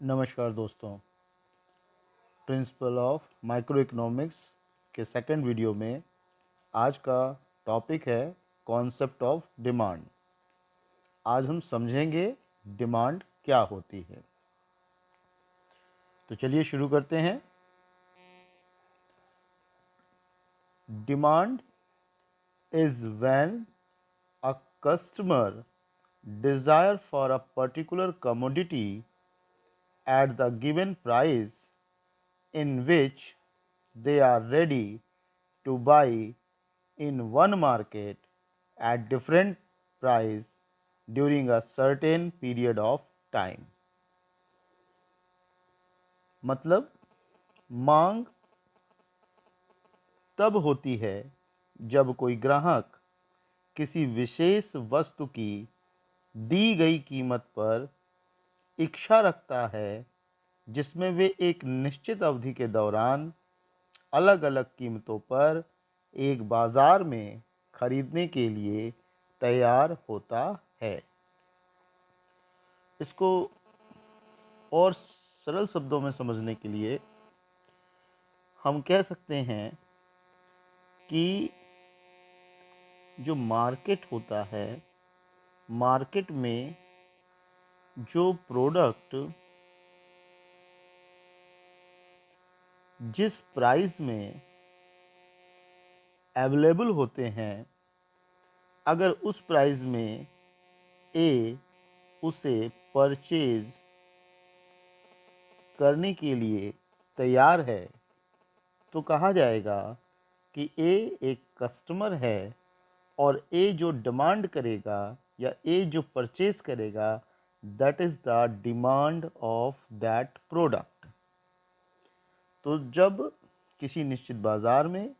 नमस्कार दोस्तों। Principle of micro economics के सेकंड वीडियो में आज का टॉपिक है कॉन्सेप्ट ऑफ डिमांड। आज हम समझेंगे डिमांड क्या होती है। तो चलिए शुरू करते हैं। Demand is when a customer desire for a particular commodity at the given price in which they are ready to buy in one market at different price during a certain period of time। मतलब मांग तब होती है जब कोई ग्राहक किसी विशेष वस्तु की दी गई कीमत पर इच्छा रखता है जिसमें वे एक निश्चित अवधि के दौरान अलग अलग कीमतों पर एक बाजार में खरीदने के लिए तैयार होता है। इसको और सरल शब्दों में समझने के लिए हम कह सकते हैं कि जो मार्केट होता है, मार्केट में जो प्रोडक्ट जिस प्राइस में अवेलेबल होते हैं, अगर उस प्राइस में ए उसे परचेज करने के लिए तैयार है तो कहा जाएगा कि ए एक कस्टमर है और ए जो डिमांड करेगा या ए जो परचेज करेगा that is the demand of that product. तो जब किसी निश्चित बाज़ार में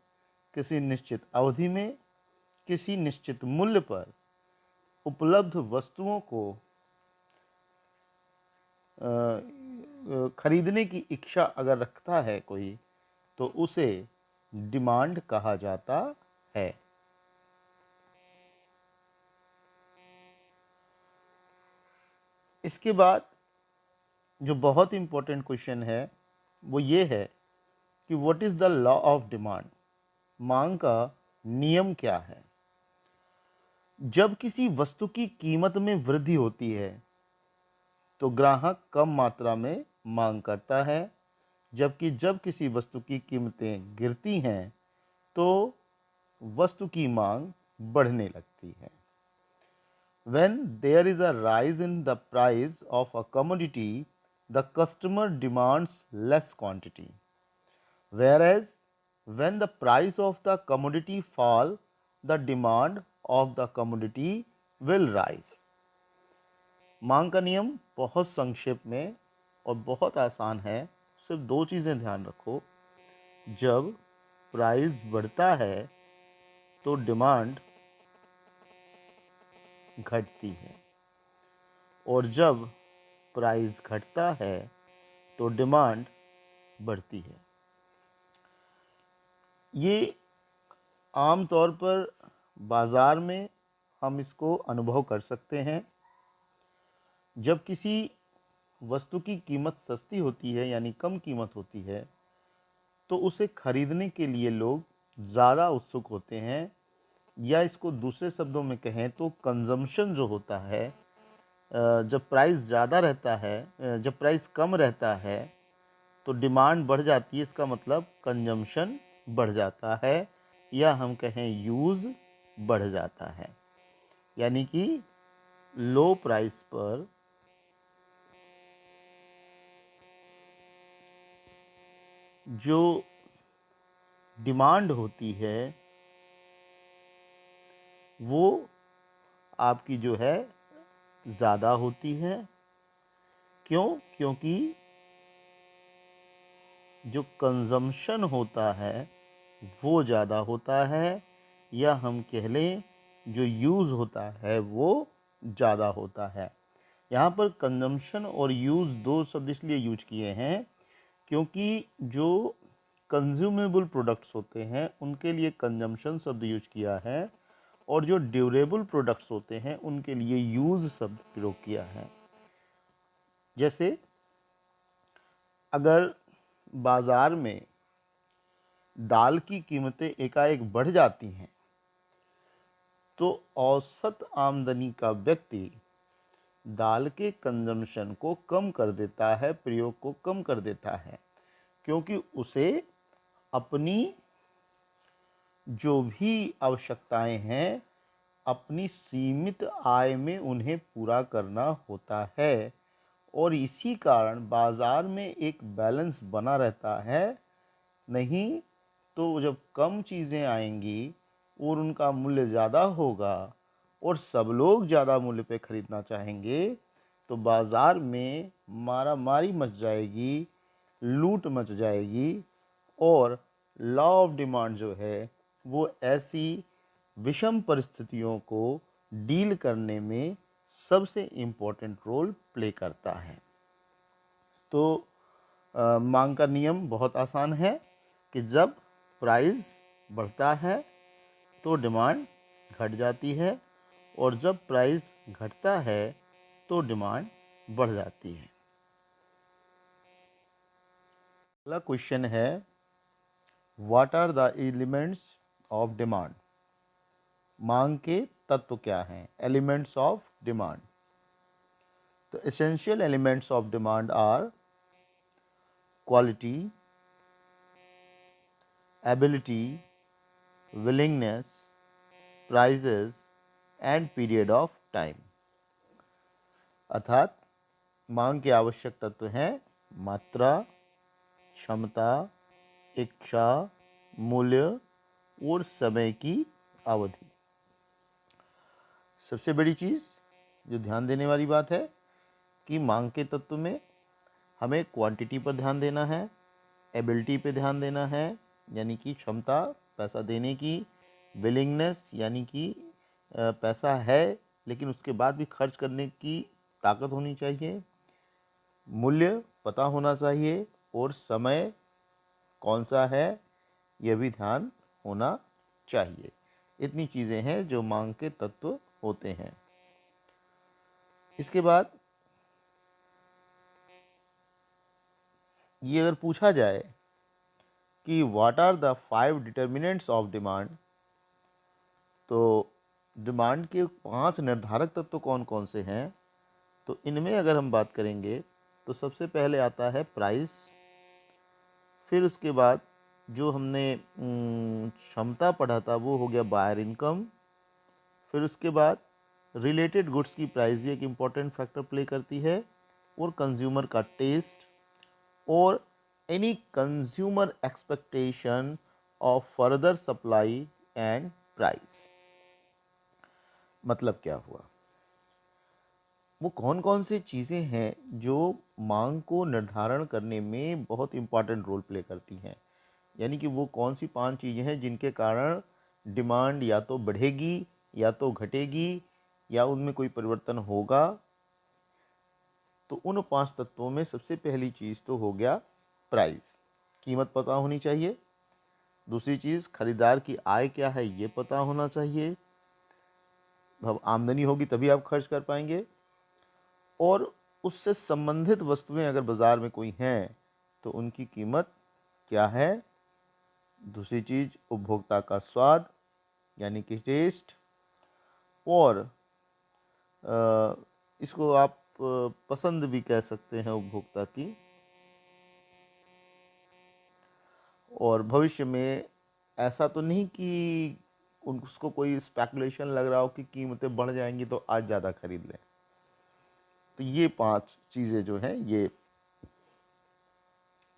किसी निश्चित अवधि में किसी निश्चित मूल्य पर उपलब्ध वस्तुओं को खरीदने की इच्छा अगर रखता है कोई, तो उसे डिमांड कहा जाता है। इसके बाद जो बहुत इम्पोर्टेंट क्वेश्चन है वो ये है कि what is the law of demand. मांग का नियम क्या है। जब किसी वस्तु की कीमत में वृद्धि होती है तो ग्राहक कम मात्रा में मांग करता है, जबकि जब किसी वस्तु की कीमतें गिरती हैं तो वस्तु की मांग बढ़ने लगती है। When there is a rise in the price of a commodity, the customer demands less quantity, whereas when the price of the commodity fall, the demand of the commodity will rise। मांग का नियम बहुत संक्षेप में और बहुत आसान है। सिर्फ दो चीज़ें ध्यान रखो। जब प्राइस बढ़ता है तो डिमांड घटती है और जब प्राइस घटता है तो डिमांड बढ़ती है। ये आम तौर पर बाज़ार में हम इसको अनुभव कर सकते हैं। जब किसी वस्तु की कीमत सस्ती होती है यानी कम कीमत होती है तो उसे खरीदने के लिए लोग ज़्यादा उत्सुक होते हैं, या इसको दूसरे शब्दों में कहें तो कंजम्पशन जो होता है, जब प्राइस ज़्यादा रहता है, जब प्राइस कम रहता है तो डिमांड बढ़ जाती है। इसका मतलब कंजम्पशन बढ़ जाता है या हम कहें यूज़ बढ़ जाता है। यानी कि लो प्राइस पर जो डिमांड होती है वो आपकी जो है ज़्यादा होती है। क्यों? क्योंकि जो कंजम्पशन होता है वो ज़्यादा होता है, या हम कह लें जो यूज़ होता है वो ज़्यादा होता है। यहाँ पर कंजम्पशन और यूज़ दो शब्द इसलिए यूज किए हैं क्योंकि जो कंज्यूमेबल प्रोडक्ट्स होते हैं उनके लिए कंजम्पशन शब्द यूज किया है और जो ड्यूरेबल प्रोडक्ट्स होते हैं उनके लिए यूज़ शब्द प्रयोग किया है। जैसे अगर बाज़ार में दाल की कीमतें एकाएक बढ़ जाती हैं तो औसत आमदनी का व्यक्ति दाल के कंजम्पशन को कम कर देता है, प्रयोग को कम कर देता है, क्योंकि उसे अपनी जो भी आवश्यकताएं हैं अपनी सीमित आय में उन्हें पूरा करना होता है। और इसी कारण बाज़ार में एक बैलेंस बना रहता है। नहीं तो जब कम चीज़ें आएंगी और उनका मूल्य ज़्यादा होगा और सब लोग ज़्यादा मूल्य पे ख़रीदना चाहेंगे तो बाज़ार में मारा मारी मच जाएगी, लूट मच जाएगी और लॉ ऑफ डिमांड जो है वो ऐसी विषम परिस्थितियों को डील करने में सबसे इम्पोर्टेंट रोल प्ले करता है। तो मांग का नियम बहुत आसान है कि जब प्राइस बढ़ता है तो डिमांड घट जाती है और जब प्राइस घटता है तो डिमांड बढ़ जाती है। अगला क्वेश्चन है, what are the elements of demand? मांग के तत्व क्या हैं? Elements of demand. तो essential elements of demand are quality, ability, willingness, prices and period of time. अर्थात मांग के आवश्यक तत्व हैं मात्रा, क्षमता, इच्छा, मूल्य और समय की अवधि। सबसे बड़ी चीज़ जो ध्यान देने वाली बात है कि मांग के तत्व में हमें क्वांटिटी पर ध्यान देना है, एबिलिटी पे ध्यान देना है यानी कि क्षमता पैसा देने की, विलिंगनेस यानी कि पैसा है लेकिन उसके बाद भी खर्च करने की ताकत होनी चाहिए, मूल्य पता होना चाहिए और समय कौन सा है यह भी ध्यान होना चाहिए। इतनी चीज़ें हैं जो मांग के तत्व होते हैं। इसके बाद ये अगर पूछा जाए कि what are the 5 determinants of demand, तो डिमांड के 5 निर्धारक तत्व कौन कौन से हैं, तो इनमें अगर हम बात करेंगे तो सबसे पहले आता है प्राइस, फिर उसके बाद जो हमने क्षमता पढ़ा था वो हो गया बायर इनकम, फिर उसके बाद रिलेटेड गुड्स की प्राइस भी एक इम्पॉर्टेंट फैक्टर प्ले करती है और कंज्यूमर का टेस्ट और any consumer expectation of further supply and price. मतलब क्या हुआ, वो कौन कौन सी चीज़ें हैं जो मांग को निर्धारण करने में बहुत इम्पॉर्टेंट रोल प्ले करती हैं, यानी कि वो कौन सी 5 चीज़ें हैं जिनके कारण डिमांड या तो बढ़ेगी या तो घटेगी या उनमें कोई परिवर्तन होगा। तो उन 5 तत्वों में सबसे पहली चीज़ तो हो गया प्राइस, कीमत पता होनी चाहिए। दूसरी चीज़ खरीदार की आय क्या है ये पता होना चाहिए, अब आमदनी होगी तभी आप खर्च कर पाएंगे। और उससे संबंधित वस्तुएं अगर बाज़ार में कोई हैं तो उनकी कीमत क्या है। दूसरी चीज़ उपभोक्ता का स्वाद यानी कि टेस्ट, और इसको आप पसंद भी कह सकते हैं उपभोक्ता की। और भविष्य में ऐसा तो नहीं कि उसको कोई स्पेकुलेशन लग रहा हो कि कीमतें बढ़ जाएंगी तो आज ज़्यादा खरीद लें। तो ये 5 चीज़ें जो हैं ये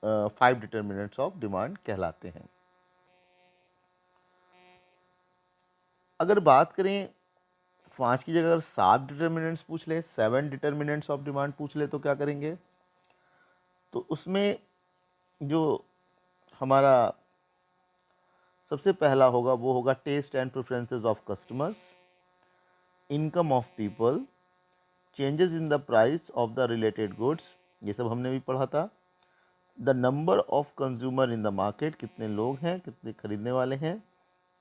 5 डिटर्मिनेंट्स ऑफ डिमांड कहलाते हैं। अगर बात करें 5 की जगह अगर 7 डिटर्मिनेंट्स पूछ ले, 7 डिटर्मिनेंट्स ऑफ डिमांड पूछ ले तो क्या करेंगे, तो उसमें जो हमारा सबसे पहला होगा वो होगा taste and preferences of customers, income of people, changes in the price of the related goods, ये सब हमने भी पढ़ा था। The number of consumer in the market, कितने लोग हैं, कितने खरीदने वाले हैं।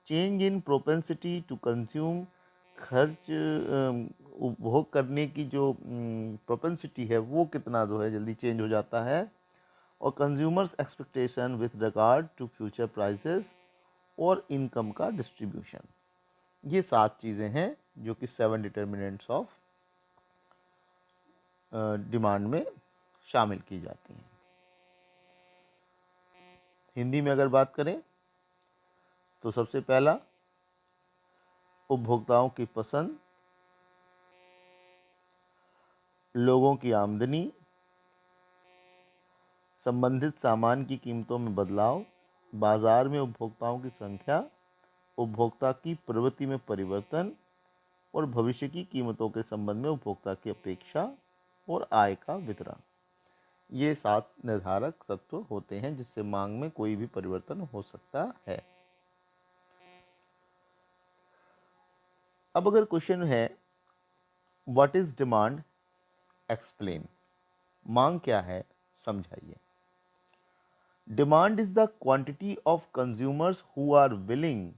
Change in propensity to consume, खर्च उपभोग करने की जो प्रोपेंसिटी है वो कितना जो है जल्दी चेंज हो जाता है। और consumers expectation with regard to future prices और इनकम का डिस्ट्रीब्यूशन। ये 7 चीज़ें हैं जो कि 7 डिटर्मिनेंट्स ऑफ डिमांड में शामिल की जाती हैं। हिंदी में अगर बात करें तो सबसे पहला उपभोक्ताओं की पसंद, लोगों की आमदनी, संबंधित सामान की कीमतों में बदलाव, बाजार में उपभोक्ताओं की संख्या, उपभोक्ता की प्रवृत्ति में परिवर्तन और भविष्य की कीमतों के संबंध में उपभोक्ता की अपेक्षा और आय का वितरण। ये 7 निर्धारक तत्व होते हैं जिससे मांग में कोई भी परिवर्तन हो सकता है। अब अगर क्वेश्चन है व्हाट इज डिमांड, एक्सप्लेन, मांग क्या है समझाइए। Demand is the quantity of consumers who are willing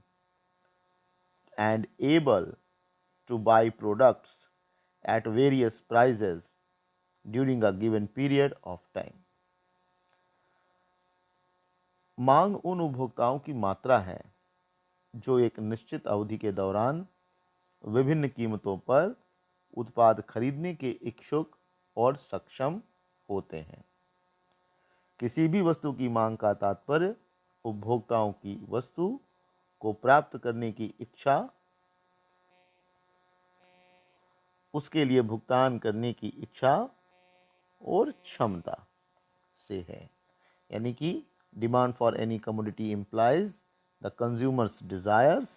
and able to buy products at various prices during a given period of time. मांग उन उपभोक्ताओं की मात्रा है जो एक निश्चित अवधि के दौरान विभिन्न कीमतों पर उत्पाद खरीदने के इच्छुक और सक्षम होते हैं। किसी भी वस्तु की मांग का तात्पर्य उपभोक्ताओं की वस्तु को प्राप्त करने की इच्छा, उसके लिए भुगतान करने की इच्छा और क्षमता से है। यानी कि demand for any commodity implies the consumers desires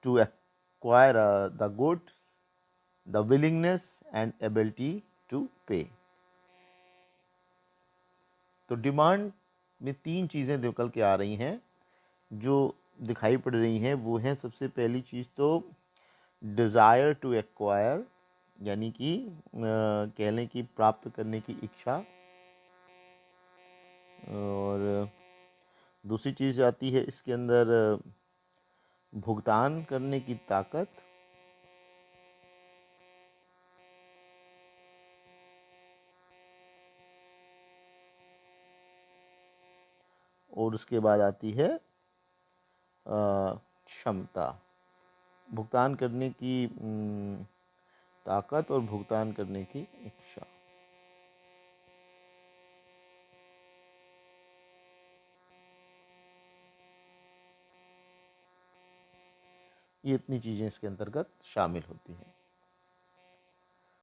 to acquire the good, the willingness and ability to pay. तो डिमांड में 3 चीज़ें निकल के आ रही हैं जो दिखाई पड़ रही हैं। वो हैं सबसे पहली चीज़ तो डिज़ायर टू एक्वायर, यानी कि कह लें कि प्राप्त करने की इच्छा, और दूसरी चीज़ आती है इसके अंदर भुगतान करने की ताकत, और उसके बाद आती है क्षमता। भुगतान करने की ताकत और भुगतान करने की इच्छा। ये इतनी चीज़ें इसके अंतर्गत शामिल होती हैं।